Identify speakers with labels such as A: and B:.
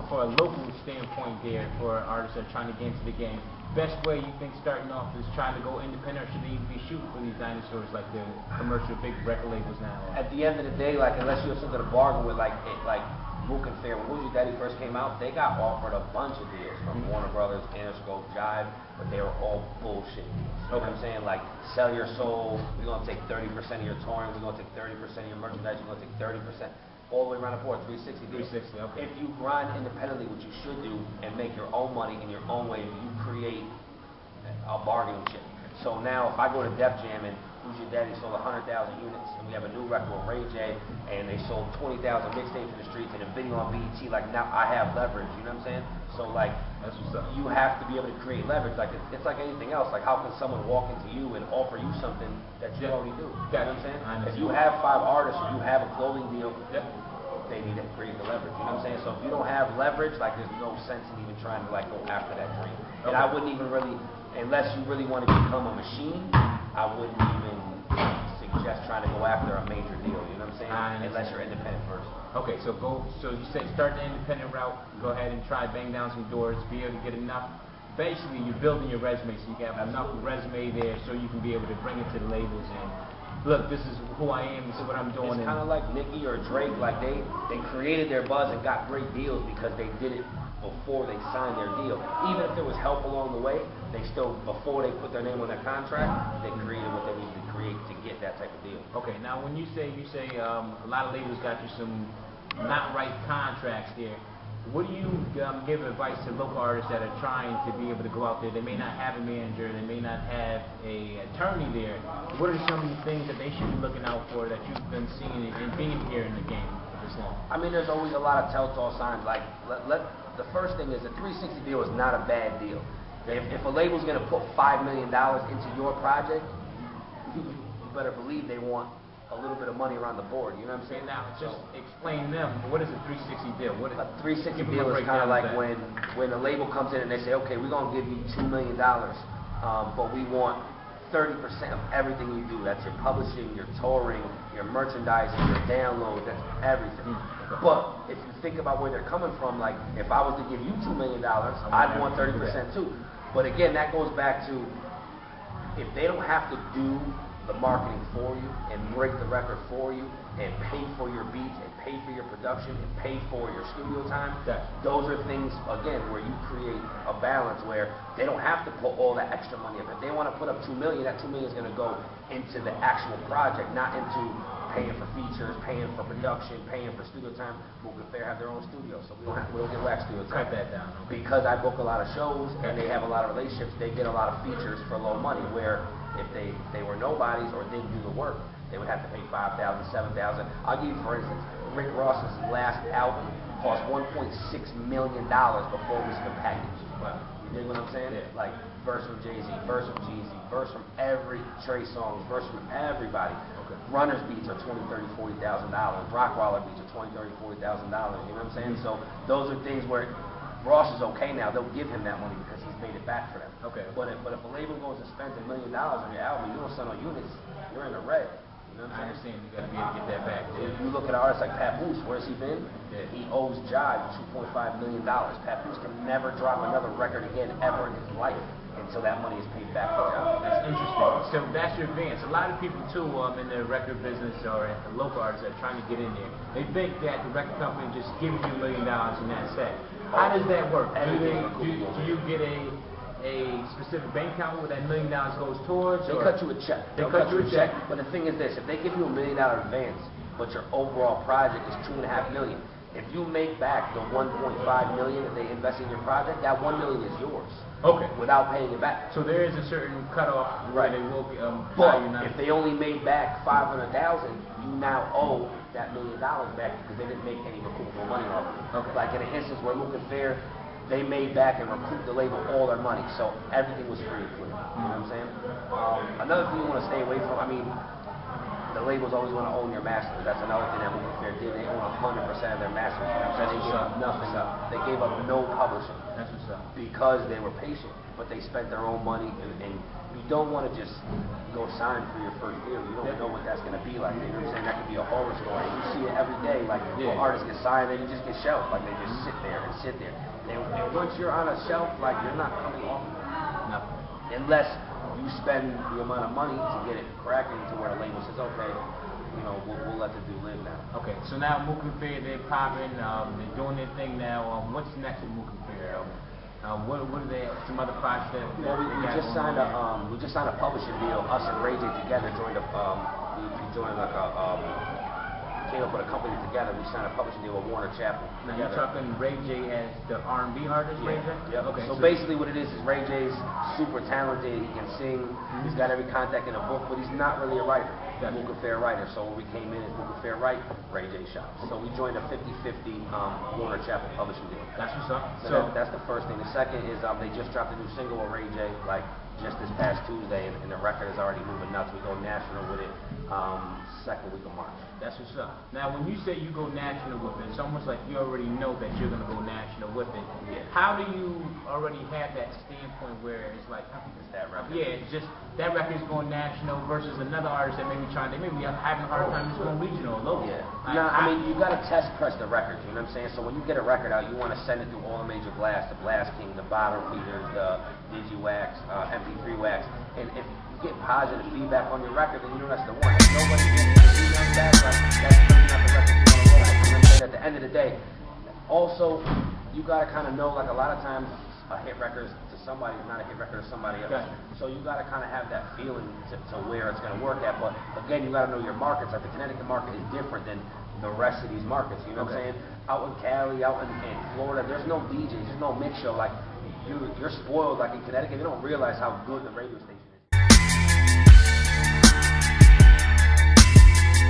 A: for a local standpoint there, for artists that are trying to get into the game, best way you think starting off is trying to go independent, or should they even be shooting for these dinosaurs like the commercial big record labels now?
B: At the end of the day, like, unless you have something to bargain with, like Mook and Fair, when Who's Your Daddy first came out, they got offered a bunch of deals from Warner Brothers, Interscope, Dyme, but they were all bullshit deals. You know what I'm saying? Like, sell your soul, we're going to take 30% of your touring, we're going to take 30% of your merchandise, we're going to take 30%. All the way around the board, 360 deals.
A: 360, okay.
B: If you grind independently, which you should do, and make your own money in your own way, you create a bargaining chip. So now, if I go to Def Jam and Who's Your Daddy sold 100,000 units, and we have a new record with Ray J, and they sold 20,000 mixtapes in the streets, and a video on BET, like, now I have leverage, you know what I'm saying? So, like,
A: that's what's up.
B: You have to be able to create leverage. Like, it's like anything else. Like, how can someone walk into you and offer you something that you already do? You know what I'm saying? If you have 5 artists, or you have a clothing deal, they need to create the leverage. You know what I'm saying? So if you don't have leverage, like, there's no sense in even trying to, like, go after that dream. And I wouldn't even really, unless you really want to become a machine, I wouldn't even suggest trying to go after a major deal. You know what I'm saying? Unless you're independent first.
A: Okay, so you say start the independent route, go ahead and try bang down some doors, be able to get enough. Basically, you're building your resume, so you can have enough resume there so you can be able to bring it to the labels and, look, this is who I am, this is what I'm doing.
B: It's kind of like Nicki or Drake, like they created their buzz and got great deals because they did it before they signed their deal. Even if there was help along the way, they still, before they put their name on their contract, they created what they needed to create to get that type of deal.
A: Okay, now when you say a lot of labels got you some not right contracts there, what do you give advice to local artists that are trying to be able to go out there? They may not have a manager, they may not have an attorney there. What are some of the things that they should be looking out for that you've been seeing and being here in the game for this long?
B: I mean, there's always a lot of telltale signs. Like, the first thing is a 360 deal is not a bad deal. If a label's going to put $5 million into your project, you better believe they want a little bit of money around the board, you know what I'm saying?
A: Now, just explain them, what is a 360 deal? What is
B: a 360 deal is kind of like when a label comes in and they say, okay, we're going to give you $2 million, but we want 30% of everything you do. That's your publishing, your touring, your merchandising, your downloads, that's everything. But if you think about where they're coming from, like, if I was to give you $2 million, I'd want 30% too. But again, that goes back to, if they don't have to do the marketing for you and break the record for you and pay for your beats and pay for your production and pay for your studio time, those are things, again, where you create a balance where they don't have to put all that extra money up. If they want to put up $2 million, that $2 million is going to go into the actual project, not into paying for features, paying for production, paying for studio time. Mook and Fair have their own studio, so we don't get wax studio time.
A: Cut that down.
B: Because I book a lot of shows and they have a lot of relationships, they get a lot of features for low money, where if they were nobodies or didn't do the work, they would have to pay $5,000, $7,000. I'll give you, for instance, Rick Ross's last album cost $1.6 million before it was even packaged.
A: Wow.
B: You dig what I'm saying?
A: Yeah.
B: Like, verse from Jay-Z, verse from Jeezy, verse from every Trey song, verse from everybody.
A: Okay.
B: Runner's beats are $20,000, $30,000, $40,000. Rockwaller beats are $20,000, $30,000, $40,000. You know what I'm saying? So those are things where Ross is okay now. They'll give him that money because he's made it back for them.
A: Okay.
B: But if a label goes and spends $1 million on your album, you don't sell no units, you're in the red. You know what I'm saying?
A: I understand. You got to be able to get that back.
B: If you look at artists like Pat Moose, where's he been?
A: Yeah.
B: He owes Jive $2.5 million. Pat Moose can never drop another record again ever in his life until that money is paid back to Jive.
A: That's interesting. So that's your advance. A lot of people too in the record business or the local artists that are trying to get in there, they think that the record company just gives you $1 million and that's it. How does that work? Do you get a specific bank account where that $1 million goes towards?
B: They cut you a check.
A: They'll cut you a check.
B: But the thing is this: if they give you $1 million advance, but your overall project is $2.5 million, if you make back the $1.5 million that they invest in your project, that $1 million is yours.
A: Okay.
B: Without paying it back.
A: So there is a certain cutoff where they will
B: but if they only made back $500,000, you now owe that $1 million back because they didn't make any recoupable money off it.
A: Okay.
B: Like in an instance where Mook and Fair, they made back and recouped the label all their money, so everything was free and clear. You know what I'm saying? Another thing you want to stay away from, I mean, the labels always want to own your masters. That's another thing that Mook and Fair did. They own 100% of their masters. You know what I'm saying? They gave up nothing up. They gave up no publishing.
A: That's what's up.
B: Because they were patient, but they spent their own money, and you don't want to just go sign for your first deal. You don't know what that's going to be like. You know what I'm saying? That could be a horror story. You see it every day. Like, artists get signed, and you just get shelved. Like, they just sit there and sit there. And once you're on a shelf, like, you're not coming off of it.
A: Nothing.
B: Unless you spend the amount of money to get it cracking to where the label says, okay, you know, we'll let the dude live now.
A: Okay, so now Mook and Fair, they're popping, they're doing their thing now. What's next with Mook and Fair? What are they? Some other projects that
B: well, we just signed a publishing deal. Us and Ray J together joined we joined like came up with a company together. We signed a publishing deal with Warner Chappell.
A: Now you're talking Ray J as the R&B artist, Ray J?
B: Yeah.
A: Okay.
B: So basically what it is Ray J's super talented. He can sing. He's got every contact in a book, but he's not really a writer. Mook and Fair writer. So when we came in as Mook and Fair write, Ray J shot. So we joined a 50-50 Warner Chappell publishing deal.
A: That's what's up.
B: So that's the first thing. The second is they just dropped a new single with Ray J, like just this past Tuesday, and the record is already moving nuts. We go national with it second week of March.
A: That's what's up. Now, when you say you go national with it, it's almost like you already know that you're going to go national with it.
B: Yeah.
A: How do you already have that standpoint where it's like,
B: It's that record.
A: yeah, it's just that record's going national versus another artist that may be having a hard time just going regional or local.
B: Yeah.
A: Like,
B: No, I mean, you got to test press the record, you know what I'm saying? So when you get a record out, you want to send it through all the major blasts, the Blast King, the bottom feeders, the DigiWax, MP3 Wax, and if you get positive feedback on your record, then you know that's the one. If nobody gets feedback, that's not the record you want to look at. You know what I'm saying? At the end of the day, also, you got to kind of know, like a lot of times, a hit record to somebody is not a hit record to somebody else.
A: Gotcha.
B: So you got to kind of have that feeling to where it's going to work at. But again, you got to know your markets. Like the Connecticut market is different than the rest of these markets. You know what I'm saying? Out in Cali, out in Florida, there's no DJs, there's no mix show. Like you're spoiled. Like in Connecticut, you don't realize how good the radio station